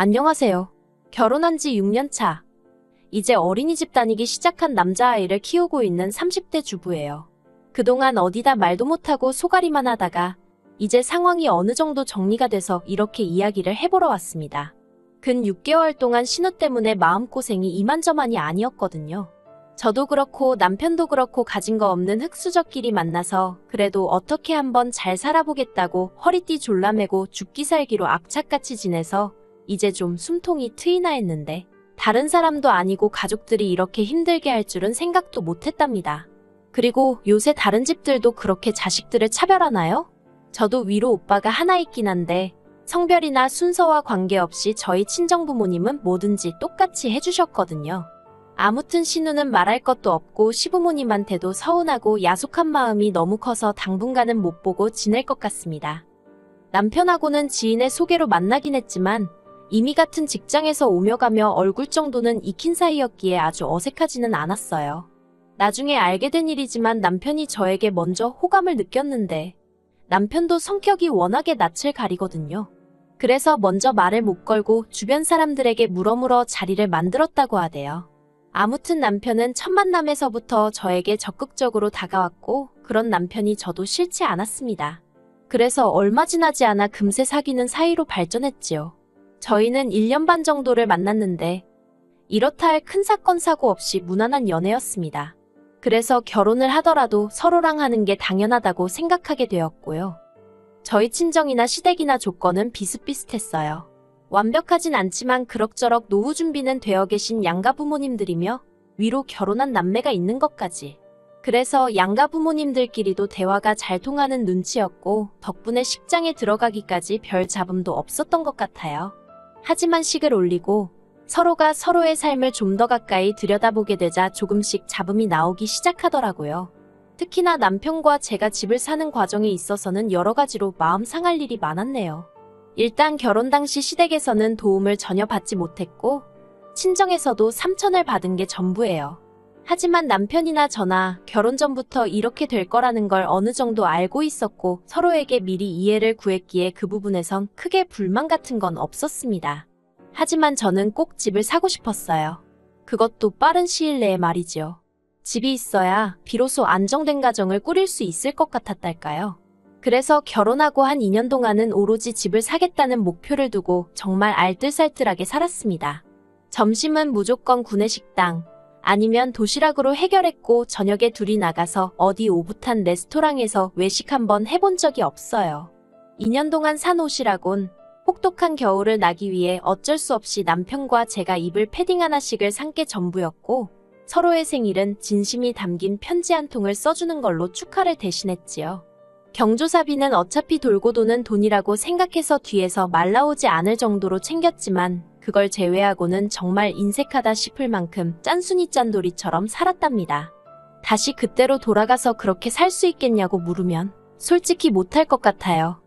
안녕하세요. 결혼한 지 6년 차. 이제 어린이집 다니기 시작한 남자아이를 키우고 있는 30대 주부예요. 그동안 어디다 말도 못하고 소갈이만 하다가 이제 상황이 어느 정도 정리가 돼서 이렇게 이야기를 해보러 왔습니다. 근 6개월 동안 신우 때문에 마음고생이 이만저만이 아니었거든요. 저도 그렇고 남편도 그렇고 가진 거 없는 흙수저끼리 만나서 그래도 어떻게 한번 잘 살아보겠다고 허리띠 졸라매고 죽기 살기로 악착같이 지내서 이제 좀 숨통이 트이나 했는데 다른 사람도 아니고 가족들이 이렇게 힘들게 할 줄은 생각도 못했답니다. 그리고 요새 다른 집들도 그렇게 자식들을 차별하나요? 저도 위로 오빠가 하나 있긴 한데 성별이나 순서와 관계없이 저희 친정부모님은 뭐든지 똑같이 해주셨거든요. 아무튼 신우는 말할 것도 없고 시부모님한테도 서운하고 야속한 마음이 너무 커서 당분간은 못 보고 지낼 것 같습니다. 남편하고는 지인의 소개로 만나긴 했지만 이미 같은 직장에서 오며 가며 얼굴 정도는 익힌 사이였기에 아주 어색하지는 않았어요. 나중에 알게 된 일이지만 남편이 저에게 먼저 호감을 느꼈는데 남편도 성격이 워낙에 낯을 가리거든요. 그래서 먼저 말을 못 걸고 주변 사람들에게 물어물어 자리를 만들었다고 하대요. 아무튼 남편은 첫 만남에서부터 저에게 적극적으로 다가왔고 그런 남편이 저도 싫지 않았습니다. 그래서 얼마 지나지 않아 금세 사귀는 사이로 발전했지요. 저희는 1년 반 정도를 만났는데 이렇다 할 큰 사건 사고 없이 무난한 연애였습니다. 그래서 결혼을 하더라도 서로랑 하는 게 당연하다고 생각하게 되었고요. 저희 친정이나 시댁이나 조건은 비슷비슷했어요. 완벽하진 않지만 그럭저럭 노후 준비는 되어 계신 양가 부모님들이며 위로 결혼한 남매가 있는 것까지. 그래서 양가 부모님들끼리도 대화가 잘 통하는 눈치였고 덕분에 식장에 들어가기까지 별 잡음도 없었던 것 같아요. 하지만 식을 올리고 서로가 서로의 삶을 좀 더 가까이 들여다보게 되자 조금씩 잡음이 나오기 시작하더라고요. 특히나 남편과 제가 집을 사는 과정에 있어서는 여러 가지로 마음 상할 일이 많았네요. 일단 결혼 당시 시댁에서는 도움을 전혀 받지 못했고 친정에서도 3천을 받은 게 전부예요. 하지만 남편이나 저나 결혼 전부터 이렇게 될 거라는 걸 어느 정도 알고 있었고 서로에게 미리 이해를 구했기에 그 부분에선 크게 불만 같은 건 없었습니다. 하지만 저는 꼭 집을 사고 싶었어요. 그것도 빠른 시일 내에 말이지요. 집이 있어야 비로소 안정된 가정을 꾸릴 수 있을 것 같았달까요. 그래서 결혼하고 한 2년 동안은 오로지 집을 사겠다는 목표를 두고 정말 알뜰살뜰하게 살았습니다. 점심은 무조건 구내식당, 아니면 도시락으로 해결했고 저녁에 둘이 나가서 어디 오붓한 레스토랑에서 외식 한번 해본 적이 없어요. 2년 동안 산 옷이라곤 혹독한 겨울을 나기 위해 어쩔 수 없이 남편과 제가 입을 패딩 하나씩을 산 게 전부였고 서로의 생일은 진심이 담긴 편지 한 통을 써주는 걸로 축하를 대신했지요. 경조사비는 어차피 돌고 도는 돈이라고 생각해서 뒤에서 말 나오지 않을 정도로 챙겼지만 그걸 제외하고는 정말 인색하다 싶을 만큼 짠순이 짠돌이처럼 살았답니다. 다시 그때로 돌아가서 그렇게 살 수 있겠냐고 물으면 솔직히 못할 것 같아요.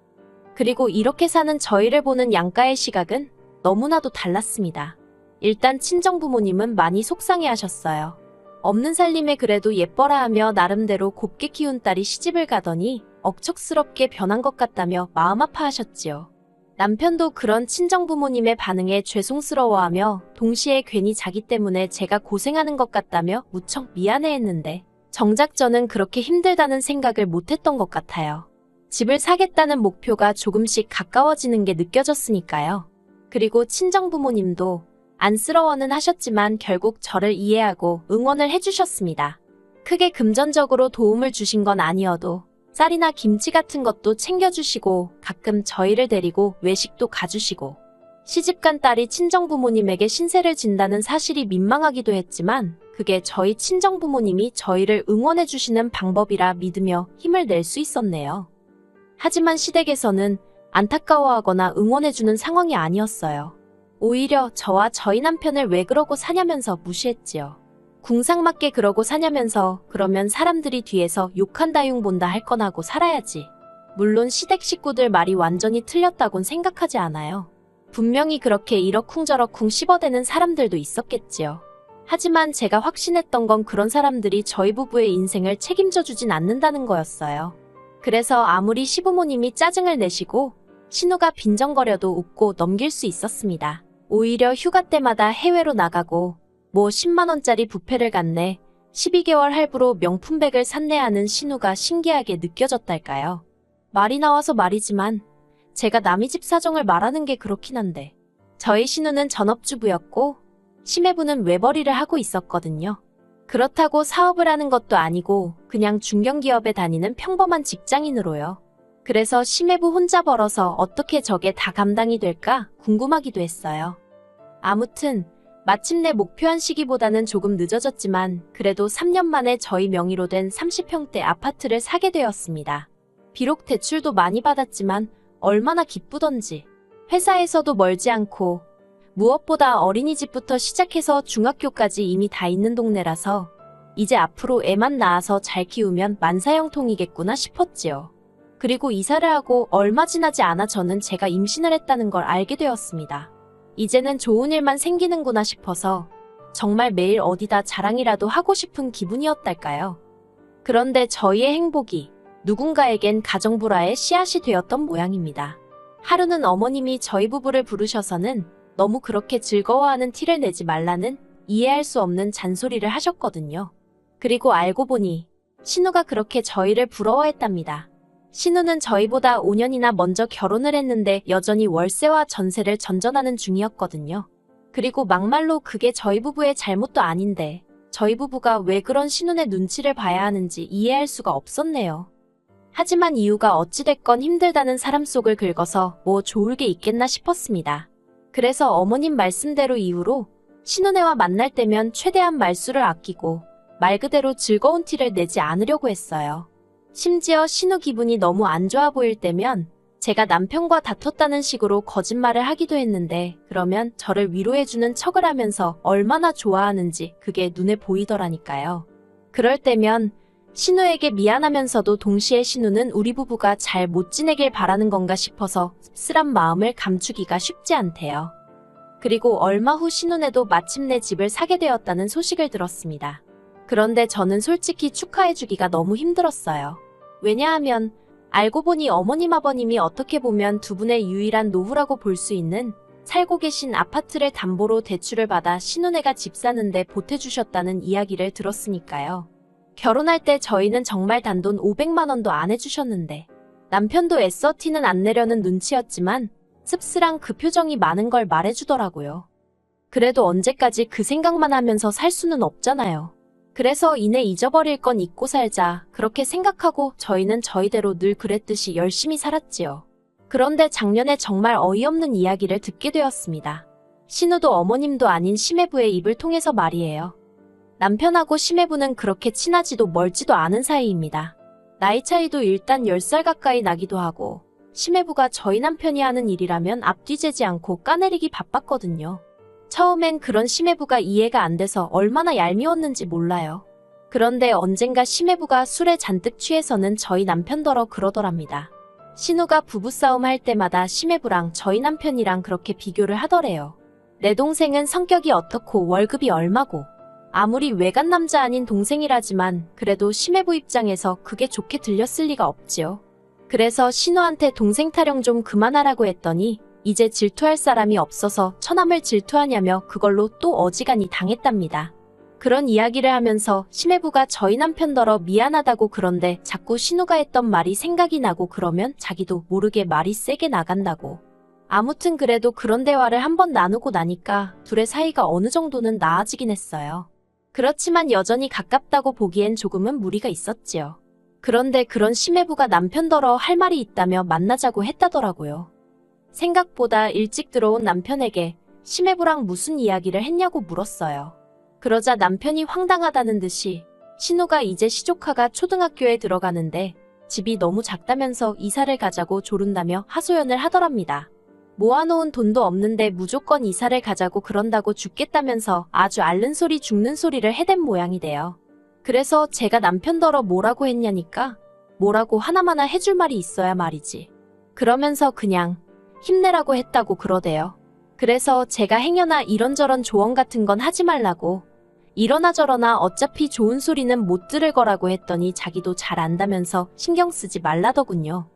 그리고 이렇게 사는 저희를 보는 양가의 시각은 너무나도 달랐습니다. 일단 친정부모님은 많이 속상해하셨어요. 없는 살림에 그래도 예뻐라 하며 나름대로 곱게 키운 딸이 시집을 가더니 억척스럽게 변한 것 같다며 마음 아파하셨지요. 남편도 그런 친정부모님의 반응에 죄송스러워하며 동시에 괜히 자기 때문에 제가 고생하는 것 같다며 무척 미안해했는데 정작 저는 그렇게 힘들다는 생각을 못했던 것 같아요. 집을 사겠다는 목표가 조금씩 가까워지는 게 느껴졌으니까요. 그리고 친정부모님도 안쓰러워는 하셨지만 결국 저를 이해하고 응원을 해주셨습니다. 크게 금전적으로 도움을 주신 건 아니어도 쌀이나 김치 같은 것도 챙겨주시고 가끔 저희를 데리고 외식도 가주시고 시집간 딸이 친정부모님에게 신세를 진다는 사실이 민망하기도 했지만 그게 저희 친정부모님이 저희를 응원해주시는 방법이라 믿으며 힘을 낼 수 있었네요. 하지만 시댁에서는 안타까워하거나 응원해주는 상황이 아니었어요. 오히려 저와 저희 남편을 왜 그러고 사냐면서 무시했지요. 궁상맞게 그러고 사냐면서 그러면 사람들이 뒤에서 욕한다 흉본다 할 건 하고 살아야지. 물론 시댁 식구들 말이 완전히 틀렸다곤 생각하지 않아요. 분명히 그렇게 이러쿵저러쿵 씹어대는 사람들도 있었겠지요. 하지만 제가 확신했던 건 그런 사람들이 저희 부부의 인생을 책임져 주진 않는다는 거였어요. 그래서 아무리 시부모님이 짜증을 내시고 신우가 빈정거려도 웃고 넘길 수 있었습니다. 오히려 휴가 때마다 해외로 나가고 뭐 10만 원짜리 뷔페를 갔네, 12개월 할부로 명품백을 샀네 하는 신우가 신기하게 느껴졌달까요. 말이 나와서 말이지만 제가 남의 집 사정을 말하는 게 그렇긴 한데 저희 신우는 전업주부였고 심해부는 외벌이를 하고 있었거든요. 그렇다고 사업을 하는 것도 아니고 그냥 중견기업에 다니는 평범한 직장인으로요. 그래서 심해부 혼자 벌어서 어떻게 저게 다 감당이 될까 궁금하기도 했어요. 아무튼 마침내 목표한 시기보다는 조금 늦어졌지만 그래도 3년 만에 저희 명의로 된 30평대 아파트를 사게 되었습니다. 비록 대출도 많이 받았지만 얼마나 기쁘던지. 회사에서도 멀지 않고 무엇보다 어린이집부터 시작해서 중학교까지 이미 다 있는 동네라서 이제 앞으로 애만 낳아서 잘 키우면 만사형통이겠구나 싶었지요. 그리고 이사를 하고 얼마 지나지 않아 저는 제가 임신을 했다는 걸 알게 되었습니다. 이제는 좋은 일만 생기는구나 싶어서 정말 매일 어디다 자랑이라도 하고 싶은 기분이었달까요. 그런데 저희의 행복이 누군가에겐 가정불화의 씨앗이 되었던 모양입니다. 하루는 어머님이 저희 부부를 부르셔서는 너무 그렇게 즐거워하는 티를 내지 말라는 이해할 수 없는 잔소리를 하셨거든요. 그리고 알고 보니 신우가 그렇게 저희를 부러워했답니다. 신우는 저희보다 5년이나 먼저 결혼을 했는데 여전히 월세와 전세를 전전하는 중이었거든요. 그리고 막말로 그게 저희 부부의 잘못도 아닌데 저희 부부가 왜 그런 신우의 눈치를 봐야 하는지 이해할 수가 없었네요. 하지만 이유가 어찌됐건 힘들다는 사람 속을 긁어서 뭐 좋을 게 있겠나 싶었습니다. 그래서 어머님 말씀대로 이후로 신우네와 만날 때면 최대한 말수를 아끼고 말 그대로 즐거운 티를 내지 않으려고 했어요. 심지어 신우 기분이 너무 안 좋아 보일 때면 제가 남편과 다퉜다는 식으로 거짓말을 하기도 했는데 그러면 저를 위로해주는 척을 하면서 얼마나 좋아하는지 그게 눈에 보이더라니까요. 그럴 때면 신우에게 미안하면서도 동시에 신우는 우리 부부가 잘 못 지내길 바라는 건가 싶어서 씁쓸한 마음을 감추기가 쉽지 않대요. 그리고 얼마 후 신우네도 마침내 집을 사게 되었다는 소식을 들었습니다. 그런데 저는 솔직히 축하해주기가 너무 힘들었어요. 왜냐하면 알고 보니 어머님 아버님이 어떻게 보면 두 분의 유일한 노후라고 볼 수 있는 살고 계신 아파트를 담보로 대출을 받아 신우네가 집 사는데 보태주셨다는 이야기를 들었으니까요. 결혼할 때 저희는 정말 단돈 500만 원도 안 해주셨는데 남편도 애써 티는 안 내려는 눈치였지만 씁쓸한 그 표정이 많은 걸 말해주더라고요. 그래도 언제까지 그 생각만 하면서 살 수는 없잖아요. 그래서 이내 잊어버릴 건 잊고 살자 그렇게 생각하고 저희는 저희대로 늘 그랬듯이 열심히 살았지요. 그런데 작년에 정말 어이없는 이야기를 듣게 되었습니다. 신우도 어머님도 아닌 심해부의 입을 통해서 말이에요. 남편하고 심해부는 그렇게 친하지도 멀지도 않은 사이입니다. 나이 차이도 일단 10살 가까이 나기도 하고 심해부가 저희 남편이 하는 일이라면 앞뒤 재지 않고 까내리기 바빴거든요. 처음엔 그런 심해부가 이해가 안 돼서 얼마나 얄미웠는지 몰라요. 그런데 언젠가 심해부가 술에 잔뜩 취해서는 저희 남편더러 그러더랍니다. 신우가 부부싸움 할 때마다 심해부랑 저희 남편이랑 그렇게 비교를 하더래요. 내 동생은 성격이 어떻고 월급이 얼마고 아무리 외간 남자 아닌 동생이라지만 그래도 심해부 입장에서 그게 좋게 들렸을 리가 없지요. 그래서 신우한테 동생 타령 좀 그만하라고 했더니 이제 질투할 사람이 없어서 처남을 질투하냐며 그걸로 또 어지간히 당했답니다. 그런 이야기를 하면서 심해부가 저희 남편더러 미안하다고 그런데 자꾸 신우가 했던 말이 생각이 나고 그러면 자기도 모르게 말이 세게 나간다고. 아무튼 그래도 그런 대화를 한번 나누고 나니까 둘의 사이가 어느 정도는 나아지긴 했어요. 그렇지만 여전히 가깝다고 보기엔 조금은 무리가 있었지요. 그런데 그런 심해부가 남편더러 할 말이 있다며 만나자고 했다더라고요. 생각보다 일찍 들어온 남편에게 심해부랑 무슨 이야기를 했냐고 물었어요. 그러자 남편이 황당하다는 듯이 신우가 이제 시조카가 초등학교에 들어가는데 집이 너무 작다면서 이사를 가자고 조른다며 하소연을 하더랍니다. 모아놓은 돈도 없는데 무조건 이사를 가자고 그런다고 죽겠다면서 아주 앓는 소리 죽는 소리를 해댄 모양이래요. 그래서 제가 남편더러 뭐라고 했냐니까 뭐라고 하나마나 해줄 말이 있어야 말이지. 그러면서 그냥 힘내라고 했다고 그러대요. 그래서 제가 행여나 이런저런 조언 같은 건 하지 말라고 이러나 저러나 어차피 좋은 소리는 못 들을 거라고 했더니 자기도 잘 안다면서 신경 쓰지 말라더군요.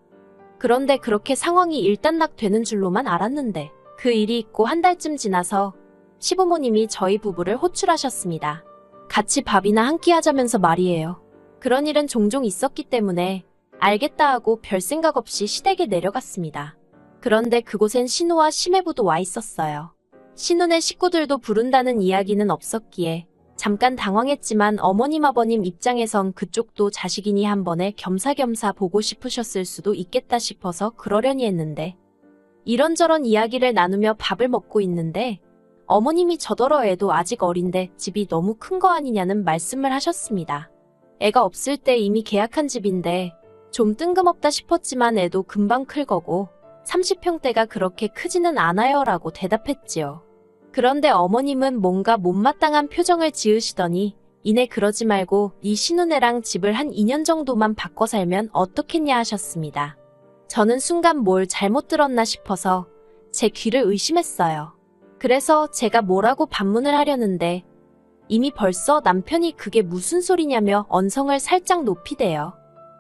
그런데 그렇게 상황이 일단락 되는 줄로만 알았는데 그 일이 있고 한 달쯤 지나서 시부모님이 저희 부부를 호출하셨습니다. 같이 밥이나 한 끼 하자면서 말이에요. 그런 일은 종종 있었기 때문에 알겠다 하고 별 생각 없이 시댁에 내려갔습니다. 그런데 그곳엔 신우와 시매부도 와 있었어요. 신우네 식구들도 부른다는 이야기는 없었기에 잠깐 당황했지만 어머님 아버님 입장에선 그쪽도 자식이니 한 번에 겸사겸사 보고 싶으셨을 수도 있겠다 싶어서 그러려니 했는데 이런저런 이야기를 나누며 밥을 먹고 있는데 어머님이 저더러 애도 아직 어린데 집이 너무 큰 거 아니냐는 말씀을 하셨습니다. 애가 없을 때 이미 계약한 집인데 좀 뜬금없다 싶었지만 애도 금방 클 거고 30평대가 그렇게 크지는 않아요 라고 대답했지요. 그런데 어머님은 뭔가 못마땅한 표정을 지으시더니 이내 그러지 말고 네 신우네랑 집을 한 2년 정도만 바꿔 살면 어떻겠냐 하셨습니다. 저는 순간 뭘 잘못 들었나 싶어서 제 귀를 의심했어요. 그래서 제가 뭐라고 반문을 하려는데 이미 벌써 남편이 그게 무슨 소리냐며 언성을 살짝 높이대요.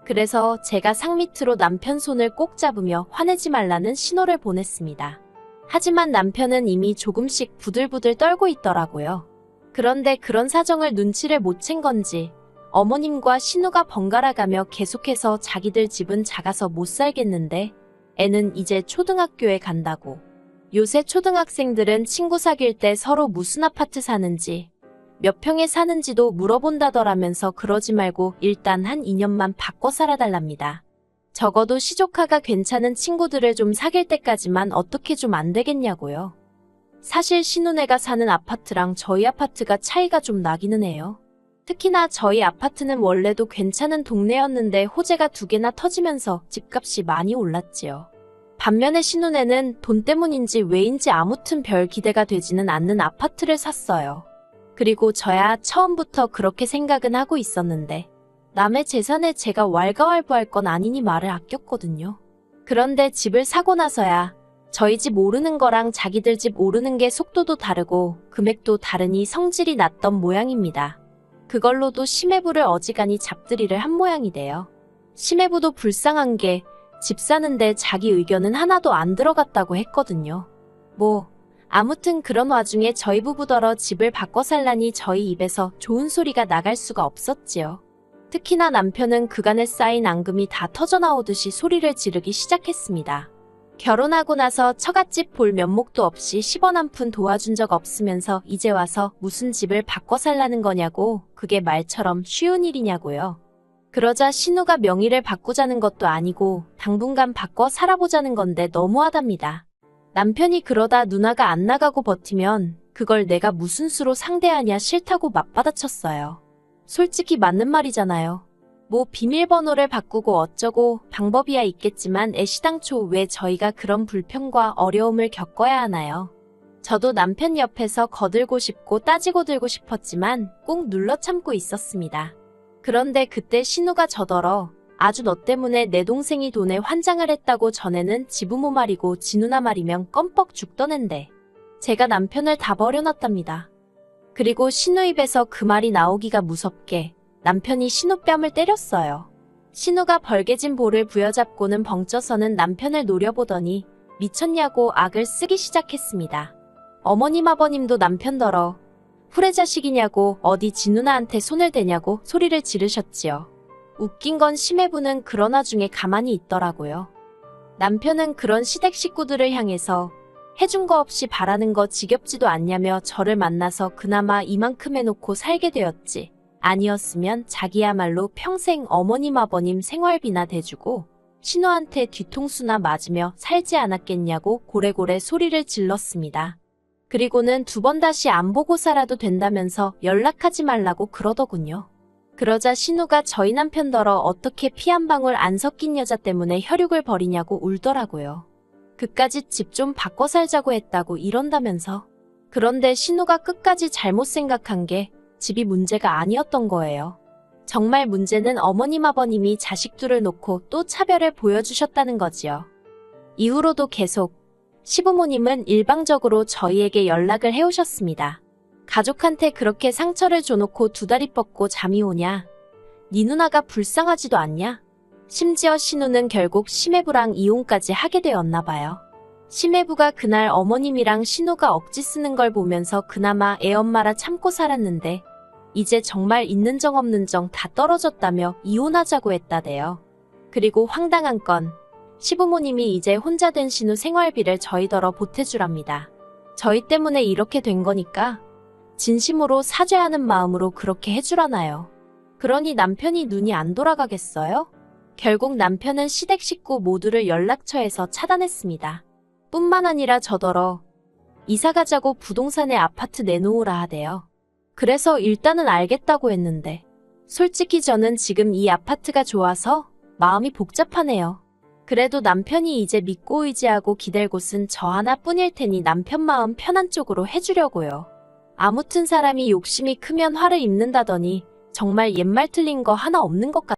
그래서 제가 상밑으로 남편 손을 꼭 잡으며 화내지 말라는 신호를 보냈습니다. 하지만 남편은 이미 조금씩 부들부들 떨고 있더라고요. 그런데 그런 사정을 눈치를 못 챈 건지 어머님과 신우가 번갈아가며 계속해서 자기들 집은 작아서 못 살겠는데 애는 이제 초등학교에 간다고. 요새 초등학생들은 친구 사귈 때 서로 무슨 아파트 사는지 몇 평에 사는지도 물어본다더라면서 그러지 말고 일단 한 2년만 바꿔 살아달랍니다. 적어도 시조카가 괜찮은 친구들을 좀 사귈 때까지만 어떻게 좀 안 되겠냐고요. 사실 신우네가 사는 아파트랑 저희 아파트가 차이가 좀 나기는 해요. 특히나 저희 아파트는 원래도 괜찮은 동네였는데 호재가 2개나 터지면서 집값이 많이 올랐지요. 반면에 신우네는 돈 때문인지 왜인지 아무튼 별 기대가 되지는 않는 아파트를 샀어요. 그리고 저야 처음부터 그렇게 생각은 하고 있었는데 남의 재산에 제가 왈가왈부할 건 아니니 말을 아꼈거든요. 그런데 집을 사고 나서야 저희 집 오르는 거랑 자기들 집 오르는 게 속도도 다르고 금액도 다르니 성질이 났던 모양입니다. 그걸로도 시매부를 어지간히 잡들이를 한 모양이래요. 시매부도 불쌍한 게 집 사는데 자기 의견은 하나도 안 들어갔다고 했거든요. 아무튼 그런 와중에 저희 부부더러 집을 바꿔 살라니 저희 입에서 좋은 소리가 나갈 수가 없었지요. 특히나 남편은 그간에 쌓인 앙금이 다 터져나오듯이 소리를 지르기 시작했습니다. 결혼하고 나서 처갓집 볼 면목도 없이 10원 한 푼 도와준 적 없으면서 이제 와서 무슨 집을 바꿔 살라는 거냐고, 그게 말처럼 쉬운 일이냐고요. 그러자 신우가 명의를 바꾸자는 것도 아니고 당분간 바꿔 살아보자는 건데 너무하답니다. 남편이 그러다 누나가 안 나가고 버티면 그걸 내가 무슨 수로 상대하냐 싫다고 맞받아쳤어요. 솔직히 맞는 말이잖아요. 비밀번호를 바꾸고 어쩌고 방법이야 있겠지만 애시당초 왜 저희가 그런 불평과 어려움을 겪어야 하나요? 저도 남편 옆에서 거들고 싶고 따지고 들고 싶었지만 꾹 눌러 참고 있었습니다. 그런데 그때 신우가 저더러 아주 너 때문에 내 동생이 돈에 환장을 했다고 전에는 지부모 말이고 지누나 말이면 껌뻑 죽던 앤데 제가 남편을 다 버려놨답니다. 그리고 신우 입에서 그 말이 나오기가 무섭게 남편이 신우 뺨을 때렸어요. 신우가 벌개진 볼을 부여잡고는 벙쪄서는 남편을 노려보더니 미쳤냐고 악을 쓰기 시작했습니다. 어머님 아버님도 남편더러 후레자식이냐고 어디 지누나한테 손을 대냐고 소리를 지르셨지요. 웃긴 건 시매부는 그런 와중에 가만히 있더라고요. 남편은 그런 시댁 식구들을 향해서 해준 거 없이 바라는 거 지겹지도 않냐며 저를 만나서 그나마 이만큼 해놓고 살게 되었지. 아니었으면 자기야말로 평생 어머님 아버님 생활비나 대주고 신우한테 뒤통수나 맞으며 살지 않았겠냐고 고래고래 소리를 질렀습니다. 그리고는 2번 다시 안 보고 살아도 된다면서 연락하지 말라고 그러더군요. 그러자 신우가 저희 남편더러 어떻게 피 한 방울 안 섞인 여자 때문에 혈육을 벌이냐고 울더라고요. 그까짓 집 좀 바꿔 살자고 했다고 이런다면서. 그런데 신우가 끝까지 잘못 생각한 게 집이 문제가 아니었던 거예요. 정말 문제는 어머님 아버님이 자식들을 놓고 또 차별을 보여주셨다는 거지요. 이후로도 계속 시부모님은 일방적으로 저희에게 연락을 해오셨습니다. 가족한테 그렇게 상처를 줘놓고 2다리 뻗고 잠이 오냐? 네 누나가 불쌍하지도 않냐? 심지어 신우는 결국 시매부랑 이혼까지 하게 되었나 봐요. 심해부가 그날 어머님이랑 신우가 억지 쓰는 걸 보면서 그나마 애엄마라 참고 살았는데 이제 정말 있는 정 없는 정 다 떨어졌다며 이혼하자고 했다대요. 그리고 황당한 건 시부모님이 이제 혼자 된 신우 생활비를 저희더러 보태주랍니다. 저희 때문에 이렇게 된 거니까 진심으로 사죄하는 마음으로 그렇게 해주라나요. 그러니 남편이 눈이 안 돌아가겠어요? 결국 남편은 시댁 식구 모두를 연락처에서 차단했습니다. 뿐만 아니라 저더러 이사가자고 부동산에 아파트 내놓으라 하대요. 그래서 일단은 알겠다고 했는데 솔직히 저는 지금 이 아파트가 좋아서 마음이 복잡하네요. 그래도 남편이 이제 믿고 의지하고 기댈 곳은 저 하나뿐일 테니 남편 마음 편한 쪽으로 해주려고요. 아무튼 사람이 욕심이 크면 화를 입는다더니 정말 옛말 틀린 거 하나 없는 것 같아요.